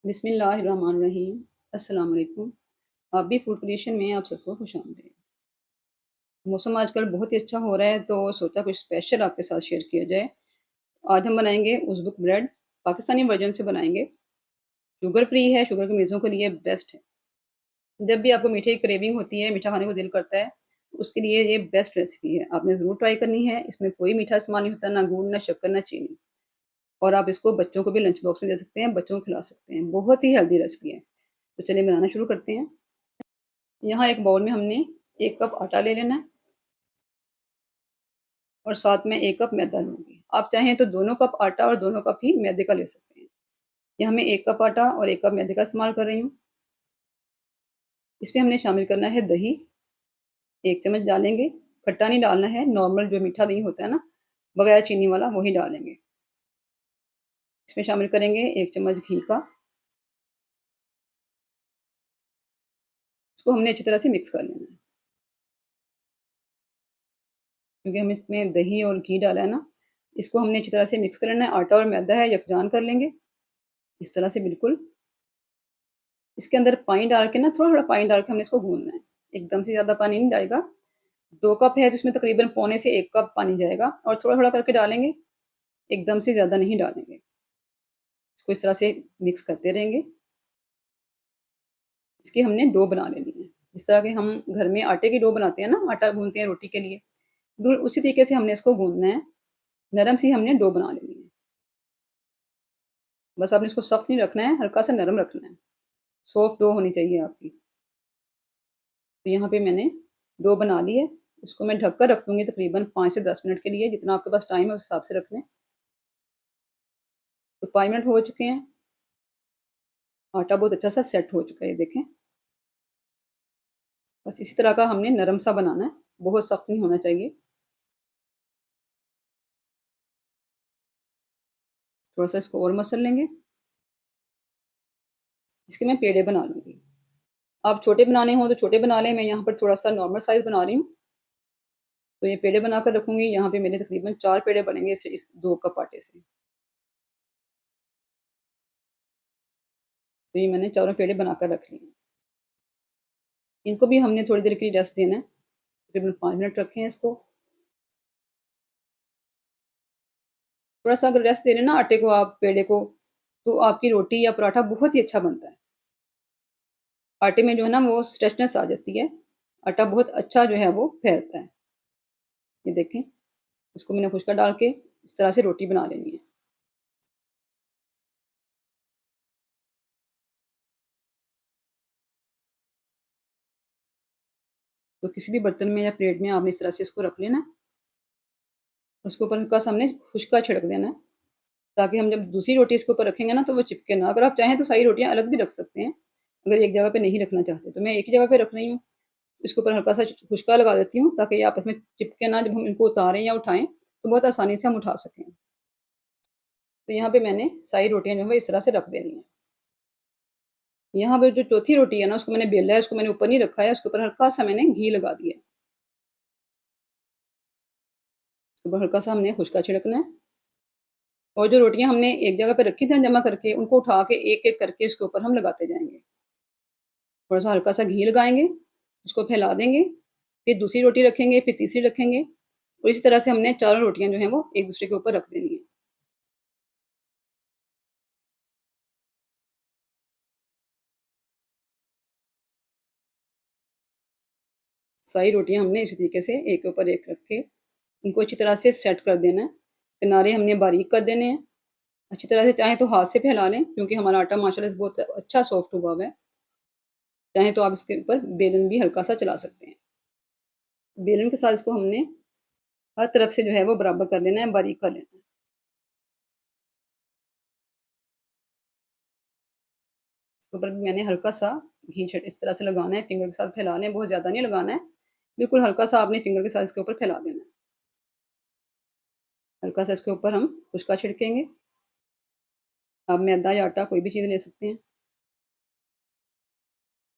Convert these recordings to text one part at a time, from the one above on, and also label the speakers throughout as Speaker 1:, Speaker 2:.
Speaker 1: बिस्मिल्लाहिर्रहमानिर्रहीम। अस्सलाम वालेकुम। आप भी फूड क्रिएशन में आप सबको खुशामदीद। मौसम आजकल बहुत ही अच्छा हो रहा है तो सोचा कुछ स्पेशल आपके साथ शेयर किया जाए। आज हम बनाएँगे उज़्बेक ब्रेड, पाकिस्तानी वर्जन से बनाएँगे। शुगर फ्री है, शुगर के मरीज़ों के लिए बेस्ट है। जब भी आपको मीठे की क्रेविंग होती है, मीठा खाने को दिल करता है, तो उसके लिए ये बेस्ट रेसिपी है। आपने ज़रूर ट्राई करनी है। इसमें कोई मीठा इस्तेमाल नहीं होता, ना गुड़, ना शक्कर, ना चीनी। और आप इसको बच्चों को भी लंच बॉक्स में दे सकते हैं, बच्चों को खिला सकते हैं। बहुत ही हेल्दी रेसिपी है। तो चलिए बनाना शुरू करते हैं। यहाँ एक बाउल में हमने 1 कप आटा ले लेना है और साथ में 1 कप मैदा लूँगी। आप चाहें तो दोनों कप आटा और दोनों कप ही मैदे का ले सकते हैं। यहाँ मैं 1 कप आटा और 1 कप मैदे का इस्तेमाल कर रही हूँ। इसमें हमने शामिल करना है दही, 1 चम्मच डालेंगे। खट्टा नहीं डालना है, नॉर्मल जो मीठा दही होता है ना, बगैर चीनी वाला वही डालेंगे। इसमें शामिल करेंगे 1 चम्मच घी का। इसको हमने अच्छी तरह से मिक्स कर लेना है। क्योंकि हम इसमें दही और घी डाला है ना, इसको हमने अच्छी तरह से मिक्स कर लेना है। आटा और मैदा है, यकजान कर लेंगे, इस तरह से बिल्कुल। इसके अंदर पानी डाल के ना थोड़ा-थोड़ा पानी डाल के हमने इसको गूँथना है। एकदम से ज़्यादा पानी नहीं डालेगा। 2 कप है तो इसमें तकरीबन पौने से 1 कप पानी जाएगा और थोड़ा-थोड़ा करके डालेंगे, एकदम से ज़्यादा नहीं डालेंगे। इसको इस तरह से मिक्स करते रहेंगे। इसकी हमने डो बना लेनी है। जिस तरह के हम घर में आटे की डो बनाते हैं ना, आटा गूँथते हैं रोटी के लिए, बिल्कुल उसी तरीके से हमने इसको गूँथना है। नरम सी हमने डो बना लेनी है। बस आपने इसको सख्त नहीं रखना है, हल्का-सा नरम रखना है। सॉफ्ट डो होनी चाहिए आपकी। तो यहाँ पे मैंने डो बना ली है। इसको मैं ढक कर रख दूँगी तकरीबन 5 से 10 मिनट के लिए, जितना आपके पास टाइम है उस हिसाब से रख लें। तो 5 मिनट हो चुके हैं। आटा बहुत अच्छा-सा सेट हो चुका है, ये देखें। बस इसी तरह का हमने नरम सा बनाना है, बहुत सख्त नहीं होना चाहिए। थोड़ा-सा इसको और मसल लेंगे। इसके मैं पेड़े बना लूँगी। आप छोटे बनाने हों तो छोटे बना लें, मैं यहाँ पर थोड़ा-सा नॉर्मल साइज़ बना रही हूँ। तो ये पेड़े बनाकर रखूँगी, यहाँ पे मेरे तकरीबन 4 पेड़े बनेंगे इस 2 कप आटे से। तो ये मैंने चारों पेड़े बनाकर रख लिए हैं। इनको भी हमने थोड़ी देर के लिए रेस्ट देना है, तकरीबन 5 मिनट रखें इसको। थोड़ा-सा अगर रेस्ट दे लें ना आटे को आप पेड़े को, तो आपकी रोटी या पराठा बहुत ही अच्छा बनता है। आटे में जो है ना वो स्ट्रेचनेस आ जाती है। आटा बहुत अच्छा जो है वो फैलता है। ये देखें, इसको मैंने खुशका डाल के इस तरह से रोटी बना लेनी है। तो किसी भी बर्तन में या प्लेट में आपने इस तरह से इसको रख लेना है। उसके ऊपर हल्का-सा हमने खुशका छिड़क देना है, ताकि हम जब दूसरी रोटी इसके ऊपर रखेंगे ना तो वो चिपके ना। अगर आप चाहें तो सारी रोटियाँ अलग भी रख सकते हैं, अगर एक जगह पे नहीं रखना चाहते। तो मैं एक ही जगह पे रख रही हूँ। इसके ऊपर हल्का-सा खुशका लगा देती हूँ, ताकि ये आपस में चिपके ना, जब हम इनको उतारें या उठाएँ, तो बहुत आसानी से हम उठा सकें। तो यहाँ पे मैंने सारी रोटियाँ जो है वो इस तरह से रख देनी है। यहाँ पे जो चौथी रोटी है ना, उसको मैंने बेला है, उसको मैंने ऊपर नहीं रखा है, उसके ऊपर हल्का-सा मैंने घी लगा दिया है। उसके ऊपर हल्का-सा हमने खुशका छिड़कना है और जो रोटियाँ हमने एक जगह पे रखी थी ना जमा करके, उनको उठा के एक-एक करके उसके ऊपर हम लगाते जाएँगे। थोड़ा-सा हल्का-सा घी लगाएँगे, उसको फैला देंगे, फिर दूसरी रोटी रखेंगे, फिर तीसरी रखेंगे और इसी तरह से हमने चारों रोटियाँ जो हैं वो एक-दूसरे के ऊपर रख देनी है। सारी रोटियाँ हमने इसी तरीके से एक के ऊपर एक रख के, इनको अच्छी तरह से सेट कर देना है। किनारे हमने बारीक कर देने हैं। अच्छी तरह से चाहें तो हाथ से फैला लें, क्योंकि हमारा आटा माशाल्लाह से बहुत अच्छा सॉफ्ट हुआ हुआ है। चाहें तो आप इसके ऊपर बेलन भी हल्का-सा चला सकते हैं। बेलन के साथ इसको हमने हर तरफ से जो है वो बराबर कर लेना है, बारीक कर लेना है। इसके ऊपर भी मैंने हल्का-सा घी छ इस तरह से लगाना है, फिंगर के साथ फैला लें, बहुत ज़्यादा नहीं लगाना है। बिल्कुल हल्का-सा आपने फिंगर के साथ इसके ऊपर फैला देना है। हल्का-सा इसके ऊपर हम उसका छिड़केंगे। आप मैदा या आटा कोई भी चीज़ ले सकते हैं।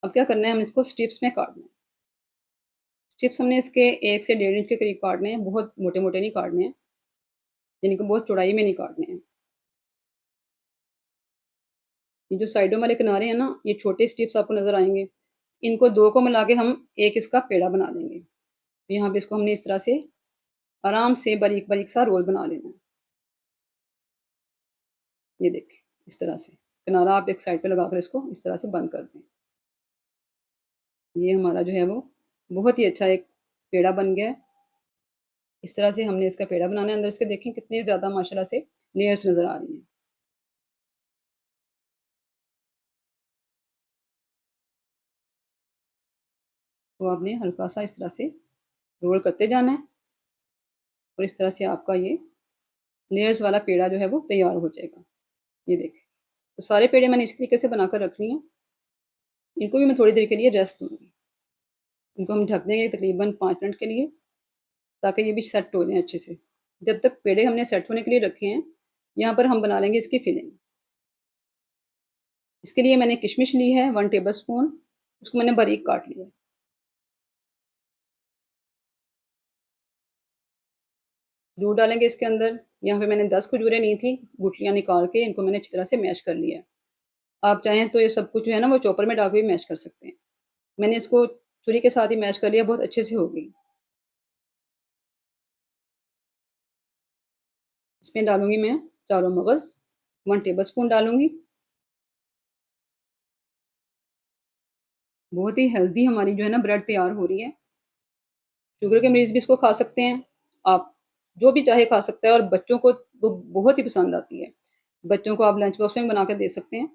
Speaker 1: अब क्या करना है, हम इसको स्ट्रिप्स में काटना है। स्ट्रिप्स हमने इसके 1 से डेढ़ इंच के करीब काटने हैं, बहुत मोटे-मोटे नहीं काटने हैं, यानी कि बहुत चौड़ाई में नहीं काटने हैं। ये जो साइडों वाले किनारे हैं ना, ये छोटे स्ट्रिप्स आपको नज़र आएँगे। इनको 2 को मिला के हम एक इसका पेड़ा बना लेंगे। तो यहाँ पे इसको हमने इस तरह से आराम से बारीक-बारीक सा रोल बना लेना है। ये देखिए, इस तरह से। किनारा आप एक साइड पे लगाकर इसको इस तरह से बंद कर दें। ये हमारा जो है वो बहुत ही अच्छा एक पेड़ा बन गया है। इस तरह से हमने इसका पेड़ा बनाना है। अंदर इसके देखें कितनी ज़्यादा माशाल्लाह से लेयर्स नज़र आ रही हैं। तो आपने हल्का-सा इस तरह से रोल करते जाना है और इस तरह से आपका ये लेयर्स वाला पेड़ा जो है वो तैयार हो जाएगा। ये देखें। तो सारे पेड़े मैंने इसी तरीके से बनाकर रख लिए हैं। इनको भी मैं थोड़ी देर के लिए रेस्ट दूँगी। इनको हम ढक देंगे तकरीबन 5 मिनट के लिए ताकि ये भी सेट हो जाएँ अच्छे से। जब तक पेड़े हमने सेट होने के लिए रखे हैं, यहाँ पर हम बना लेंगे इसकी फिलिंग। इसके लिए मैंने किशमिश ली है 1 टेबलस्पून, उसको मैंने बारीक काट लिया है। दूध डालेंगे इसके अंदर, यहाँ पे मैंने 10 खजूरें ली थी, गुठलियाँ निकाल के इनको मैंने अच्छी तरह से मैश कर लिया है। आप चाहें तो ये सब कुछ जो है ना वो चॉपर में डाल के भी मैश कर सकते हैं। मैंने इसको छुरी के साथ ही मैश कर लिया, बहुत अच्छे से हो गई। इसमें डालूँगी मैं चारों मगज़, 1 टेबलस्पून डालूँगी। बहुत ही हेल्दी हमारी जो है ना ब्रेड तैयार हो रही है। शुगर के मरीज़ भी इसको खा सकते हैं। आप जो भी चाहे खा सकता है और बच्चों को तो बहुत ही पसंद आती है। बच्चों को आप लंच बॉक्स में बना के दे सकते हैं।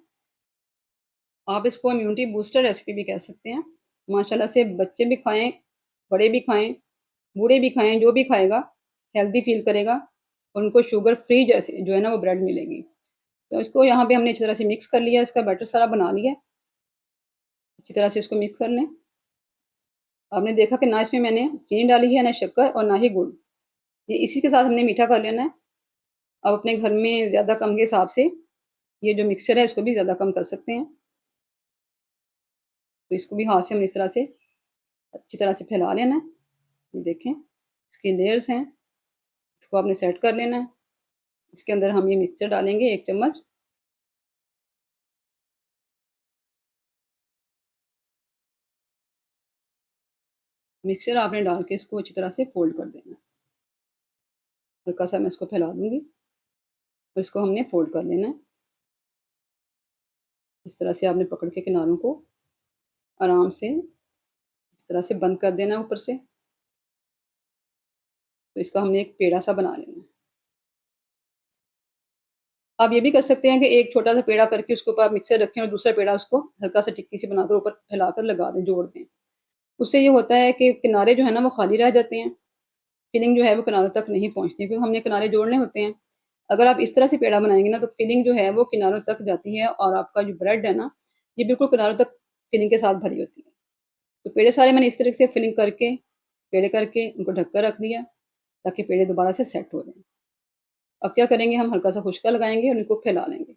Speaker 1: आप इसको इम्यूनिटी बूस्टर रेसिपी भी कह सकते हैं। माशाल्लाह से बच्चे भी खाएँ, बड़े भी खाएँ, बूढ़े भी खाएँ, जो भी खाएगा हेल्दी फ़ील करेगा और उनको शुगर फ्री जैसे जो है ना वो ब्रेड मिलेगी। तो इसको यहाँ पे हमने अच्छी तरह से मिक्स कर लिया, इसका बैटर सारा बना लिया है। अच्छी तरह से इसको मिक्स कर लें। आपने देखा कि ना इसमें मैंने चीनी डाली है, ना शक्कर और ना ही गुड़। ये इसी के साथ हमने मीठा कर लेना है। आप अपने घर में ज़्यादा कम के हिसाब से ये जो मिक्सचर है इसको भी ज़्यादा कम कर सकते हैं। तो इसको भी हाथ से हम इस तरह से अच्छी तरह से फैला लेना है। ये देखें, इसके लेयर्स हैं, इसको आपने सेट कर लेना है। इसके अंदर हम ये मिक्सचर डालेंगे 1 चम्मच। मिक्सचर आपने डाल के इसको अच्छी तरह से फ़ोल्ड कर देना है। हल्का-सा मैं इसको फैला दूँगी और इसको हमने फ़ोल्ड कर लेना है। इस तरह से आपने पकड़ के किनारों को आराम से इस तरह से बंद कर देना है ऊपर से। तो इसका हमने एक पेड़ा-सा बना लेना है। आप ये भी कर सकते हैं कि एक छोटा-सा पेड़ा करके उसके ऊपर आप मिक्सर रखें और दूसरा पेड़ा उसको हल्का-सा टिक्की से बनाकर ऊपर फैलाकर लगा दें, जोड़ दें। उससे ये होता है कि किनारे जो है ना वो खाली रह जाते हैं, फिलिंग जो है वो किनारों तक नहीं पहुँचती क्योंकि हमने किनारे जोड़ने होते हैं। अगर आप इस तरह से पेड़ा बनाएँगे ना तो फिलिंग जो है वो किनारों तक जाती है और आपका जो ब्रेड है ना, ये बिल्कुल किनारों तक फिलिंग के साथ भरी होती है। तो पेड़े सारे मैंने इस तरीके से फिलिंग करके, पेड़े करके उनको ढक कर रख दिया ताकि पेड़े दोबारा से सेट हो जाएँ। अब क्या करेंगे हम हल्का-सा खुशका लगाएँगे और इनको फैला लेंगे।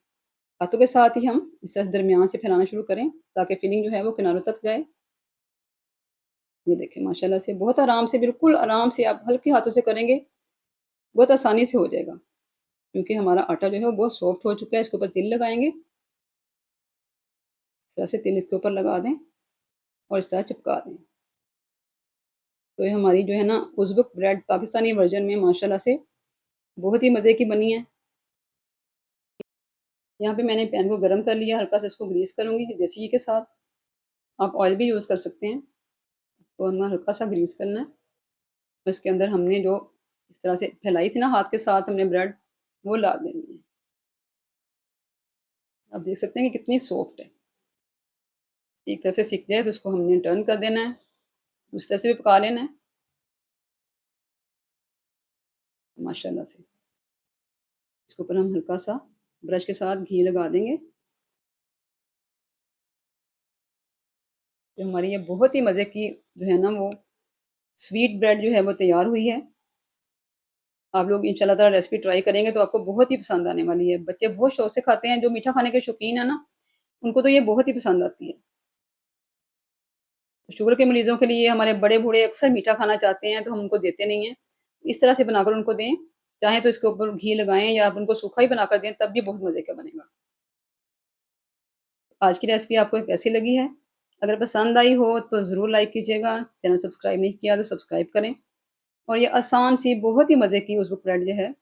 Speaker 1: हाथों के साथ ही हम इस तरह से दरमियान से फैलाना शुरू करें ताकि फिलिंग जो है वो किनारों तक जाए। ये देखें माशाल्लाह से बहुत आराम से बिल्कुल आराम से आप हल्के हाथों से करेंगे, बहुत आसानी से हो जाएगा। क्योंकि हमारा आटा जो है वो बहुत सॉफ्ट हो चुका है, इसके ऊपर तिल लगाएँगे। इस तरह से तिल इसके ऊपर लगा दें और इस तरह चिपका दें। तो ये हमारी जो है ना उज़्बेक ब्रेड पाकिस्तानी वर्ज़न में माशाल्लाह से बहुत ही मज़े की बनी है। यहाँ पे मैंने पैन को गरम कर लिया, हल्का-सा इसको ग्रीस करूँगी देसी घी के साथ। आप ऑयल भी यूज़ कर सकते हैं। इसको हमें हल्का-सा ग्रीस करना है। तो इसके अंदर हमने जो इस तरह से फैलाई थी ना हाथ के साथ हमने ब्रेड, वो डाल देनी है। आप देख सकते हैं कि कितनी सॉफ्ट है। एक तरफ से सिक जाए तो उसको हमने टर्न कर देना है, दूसरी तरफ से भी पका लेना है, माशाल्लाह से। इसके ऊपर हम हल्का-सा ब्रश के साथ घी लगा देंगे। तो हमारी ये बहुत ही मज़े की जो है ना वो स्वीट ब्रेड जो है वो तैयार हुई है। आप लोग इंशाल्लाह ताला रेसिपी ट्राई करेंगे तो आपको बहुत ही पसंद आने वाली है। बच्चे बहुत शौक से खाते हैं, जो मीठा खाने के शौकीन है ना, उनको तो ये बहुत ही पसंद आती है। शुगर के मरीज़ों के लिए हमारे बड़े-बूढ़े अक्सर मीठा खाना चाहते हैं, तो हम उनको देते नहीं हैं। इस तरह से बनाकर उनको दें, चाहें तो इसके ऊपर घी लगाएँ या आप उनको सूखा ही बनाकर दें, तब भी बहुत मज़े का बनेगा। आज की रेसिपी आपको कैसी लगी है? अगर पसंद आई हो तो ज़रूर लाइक कीजिएगा, चैनल सब्सक्राइब नहीं किया तो सब्सक्राइब करें और ये आसान सी बहुत ही मज़े की उज़्बेक ब्रेड जो है,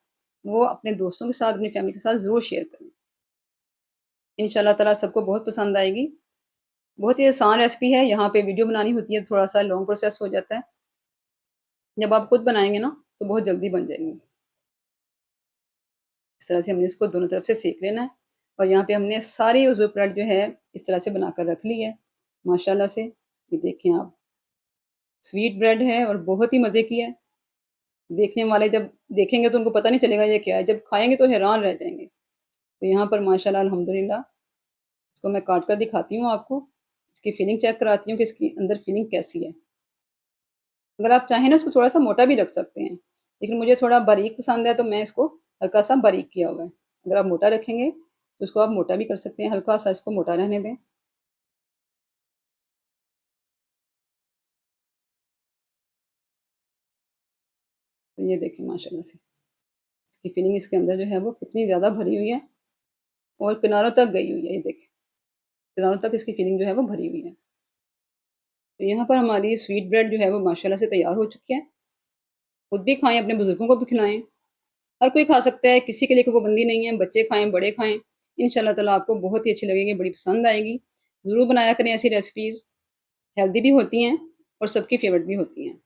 Speaker 1: वो अपने दोस्तों के साथ, अपनी फैमिली के साथ ज़रूर शेयर करें। इंशाअल्लाह ताला सबको बहुत पसंद आएगी। बहुत ही आसान रेसिपी है, यहाँ पे वीडियो बनानी होती है, थोड़ा-सा लॉन्ग प्रोसेस हो जाता है। जब आप खुद बनाएँगे ना, तो बहुत जल्दी बन जाएँगी। इस तरह से हमने इसको दोनों तरफ से सेंक लेना है और यहाँ पे हमने सारी उज़्बेक ब्रेड जो है, इस तरह से बनाकर रख ली है, माशाअल्लाह से। ये देखें आप, स्वीट ब्रेड है और बहुत ही मज़े की है। देखने वाले जब देखेंगे तो उनको पता नहीं चलेगा ये क्या है, जब खाएँगे तो हैरान रह जाएँगे। तो यहाँ पर माशाअल्लाह अल्हम्दुलिल्लाह इसको मैं काट कर दिखाती हूँ आपको। इसकी फिलिंग चेक कराती हूँ कि इसकी अंदर फिलिंग कैसी है। अगर आप चाहें ना इसको थोड़ा-सा मोटा भी रख सकते हैं, लेकिन मुझे थोड़ा बारीक पसंद है तो मैं इसको हल्का-सा बारीक किया हुआ है। अगर आप मोटा रखेंगे तो इसको आप मोटा भी कर सकते हैं, हल्का-सा इसको मोटा रहने दें। तो ये देखें माशाअल्लाह से, इसकी फिलिंग इसके अंदर जो है वो कितनी ज़्यादा भरी हुई है और किनारों तक गई हुई है, ये देखें। किनारों तक इसकी फिलिंग जो है वो भरी हुई है। तो यहाँ पर हमारी स्वीट ब्रेड जो है वो माशाअल्लाह से तैयार हो चुकी है। खुद भी खाएँ, अपने बुज़ुर्गों को भी खिलाएँ। हर कोई खा सकता है, किसी के लिए कोई पाबंदी नहीं है, बच्चे खाएँ, बड़े खाएँ। इंशाअल्लाह ताला आपको बहुत ही अच्छी लगेगी, बड़ी पसंद आएगी। ज़रूर बनाया करें ऐसी रेसिपीज़, हेल्दी भी होती हैं और सबकी फ़ेवरेट भी होती हैं।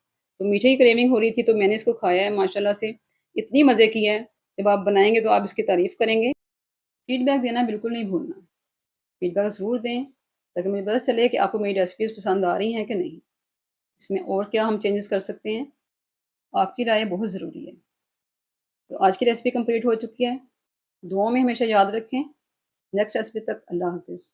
Speaker 1: तो मीठे की क्रेविंग हो रही थी, तो मैंने इसको खाया है माशाअल्लाह से, इतनी मज़े की है, जब आप बनाएँगे तो आप इसकी तारीफ़ करेंगे। फीडबैक देना बिल्कुल नहीं भूलना। फीडबैक ज़रूर दें, ताकि मुझे पता चले कि आपको मेरी रेसिपीज़ पसंद आ रही हैं कि नहीं। इसमें और क्या हम चेंजेज़ कर सकते हैं, आपकी राय बहुत ज़रूरी है। तो आज की रेसिपी कंप्लीट हो चुकी है। दुआओं में हमेशा याद रखें। नेक्स्ट रेसिपी तक अल्लाह हाफ़िज़।